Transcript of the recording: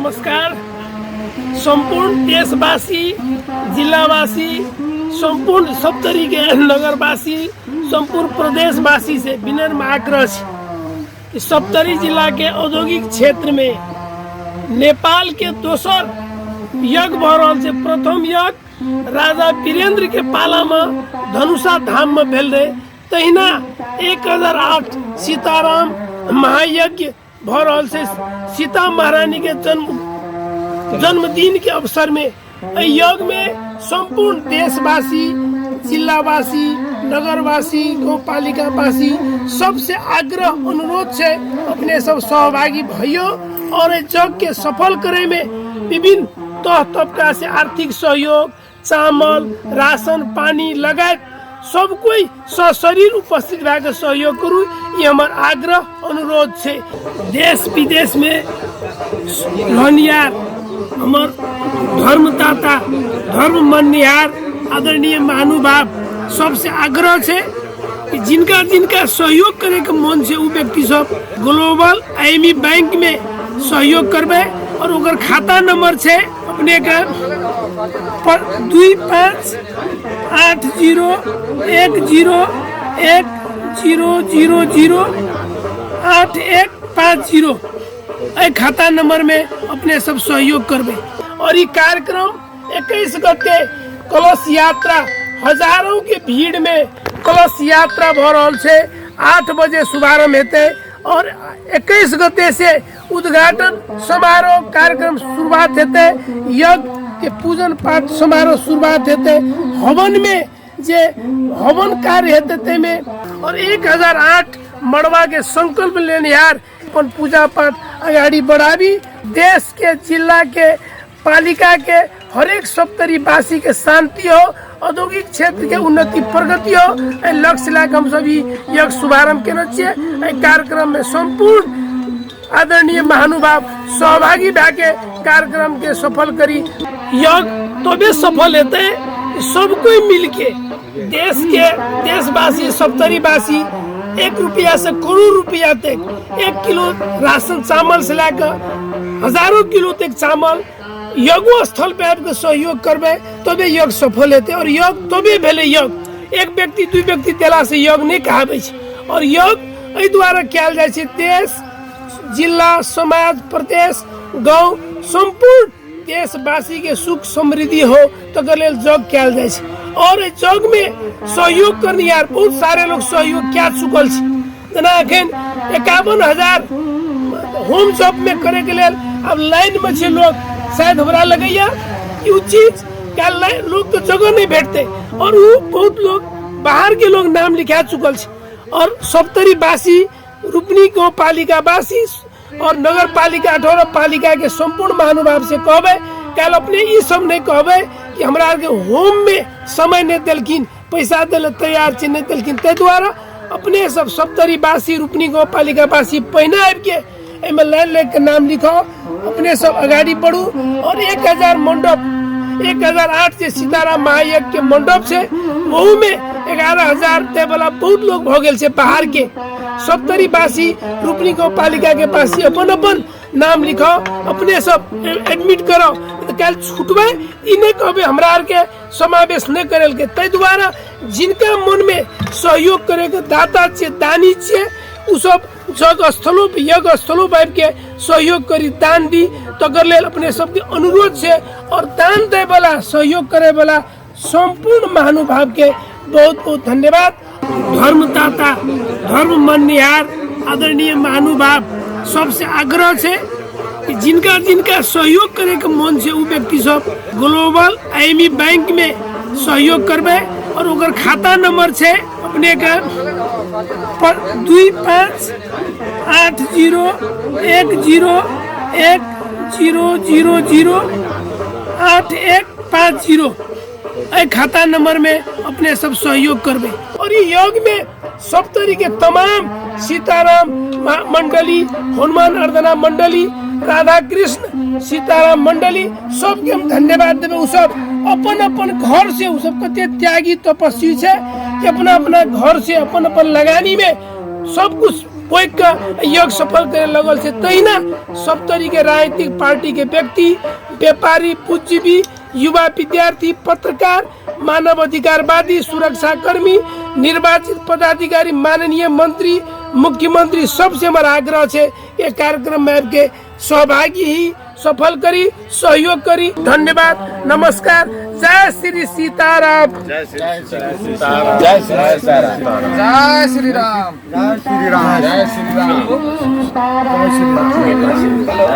नमस्कार। संपूर्ण देशवासी, जिलावासी, संपूर्ण सप्तरी के नगरवासी, संपूर्ण प्रदेशवासी से विनम्र आग्रह है कि सप्तरी जिला के औद्योगिक क्षेत्र में नेपाल के दोसर यज्ञ भरल से प्रथम यज्ञ राजा वीरेंद्र के पाला में धनुषा धाम में भेल रहे। तहिना 1008 सीताराम महायज्ञ भरल से सीता महारानी के जन्मदिन के अवसर में यज्ञ में संपूर्ण देशवासी, जिलावासी, नगरवासी, गाउँपालिकावासी सबसे आग्रह अनुरोध से अपने सब सहभागी भयो और यज्ञ के सफल करे में विभिन्न तह तबका से आर्थिक सहयोग, चामल, राशन पानी लगायत सब कोई सशरीर उपस्थित रहकर सहयोग करू, ये हमार आग्रह अनुरोध है। देश विदेश में रहनिहार हमार धर्मदाता, धर्म मननिहार आदरणीय महानुभाव सबसे आग्रह है कि जिनका जिनका सहयोग करे के मन से वो व्यक्ति सब ग्लोबल IME बैंक में सहयोग करबे और ओकर खाता नंबर है अपने का 258010008150 खाता नंबर में अपने सब सहयोग करबे। और ये कार्यक्रम 21 गते कलश यात्रा हजारों के भीड़ में कलश यात्रा भरल से 8 बजे शुभारंभ हेते और 21 गते से उद्घाटन समारोह कार्यक्रम शुरुआत हेते, यज्ञ के पूजन पाठ समारोह शुरुआत हेते, हवन में जे हवन कार्य हेते ते में और 1008 मड़वा के संकल्प लेनिहार अपन पूजा पाठ अगाडि बढ़ावी। देश के, जिला के, पालिका के हरेक सप्तरी वासी के शांति हो, औद्योगिक क्षेत्र के उन्नति प्रगति हो, लक्ष्य लाकर हम सभी यज्ञ शुभारंभ केने छियै। कार्यक्रम में संपूर्ण आदरणीय महानुभाव सहभागी भए कार्यक्रम के सफल करी। यज्ञ तबे सफल हेतै सब कोई मिलके, देश के देशवासी, सप्तरीवासी 1 रुपया से करोड़ रुपया तक 1 किलो राशन चावल से लेकर हजारों किलो तक चावल यज्ञ स्थल पे आबि के सहयोग करबे तबे यज्ञ सफल हेतै। और यज्ञ तबे भेलै यज्ञ, एक व्यक्ति दू व्यक्ति देला से यज्ञ नहीं कहाबै छै। और यज्ञ एहि द्वारा कयल जाइ छै देश, जिला, समाज, प्रदेश, गाँव संपूर्ण देशवासी के सुख समृद्धि हो तकर लेल यज्ञ कयल जाइ छै। और यज्ञ में सहयोग करनिहार बहुत सारे लोग सहयोग क्या चुकल छै। जेना एखन 51,000 होम जॉब में करे के लेल अब लाइन में छै लोग, शायद हमरा लगैया कि उ चीज क्या लोग तो जगह नहीं भेटते और वो बहुत लोग बाहर के लोग नाम लिखा चुकल छै। और सप्तरी वासी, रूपनी गाँव पालिका वासी और नगर पालिका 18 पालिका के संपूर्ण महानुभाव से कहबे कल अपने ये सब नहीं कहबे कि हमरा के होम में समय नहीं देलखिन, पैसा देले तैयार छै नहीं देलखिन। ते द्वारा अपने सब सप्तरी वासी, रूपनी गाँव पालिका वासी पहिने आबि के एमे लाइन लेके नाम लिखो, अपने सब अगाडि बढ़ू। और 1000 मंडप 1008 से सीताराम महायज्ञ के मंडप से वहू में 11,000 दे वाला बहुत लोग भ गेल छै बाहर के। सप्तरी वासी, रूपनी गाँव पालिका के वासी अपन अपन नाम लिखो, अपने सब एडमिट करो। तो कल छूटबे ई नहीं कहबे हमरा आर के समावेश नहीं करेल के। तै द्वारा जिनका मन में सहयोग करे के दाता छे, दानी छे, उ सब यज्ञ स्थलों पे, यज्ञ स्थलों पर के सहयोग करी, दान दी तकर लेल अपने सबके अनुरोध छे। और दान दे वाला, सहयोग करे वाला संपूर्ण महानुभाव के बहुत बहुत धन्यवाद। धर्मदाता, धर्म मननिहार आदरणीय महानुभाव सबसे आग्रह है कि जिनका जिनका सहयोग करे के मन से वो व्यक्ति सब ग्लोबल IME बैंक में सहयोग करबे और ओकर खाता नंबर है अपने का 258010008150 खाता नंबर में अपने सब सहयोग करबे। और ये यज्ञ में सप्तरी के तमाम सीताराम मंडली, हनुमान अर्दना मंडली, राधा कृष्ण सीताराम मंडली सबके हम धन्यवाद देवे। उ सब अपन अपन घर से, उ सब कते त्यागी तपस्वी छे कि अपना अपना घर से अपन अपन लगानी में सब कुछ कोई का योग सफल करे लगल से तहिना सब तरीके राजनीतिक पार्टी के व्यक्ति, व्यापारी, बुद्धिजीवी, युवा, विद्यार्थी, पत्रकार, मानव अधिकारवादी, सुरक्षाकर्मी, निर्वाचित पदाधिकारी, माननीय मंत्री, मुख्यमंत्री, सबसे हमारा आग्रह है ये कार्यक्रम में आपके सहभागी ही सफल करी, सहयोग करी। धन्यवाद, नमस्कार, जय श्री सीताराम। जय श्री सीताराम। जय श्री सीताराम। जय श्री राम। जय श्री राम। जय श्री राम। जय श्री राम।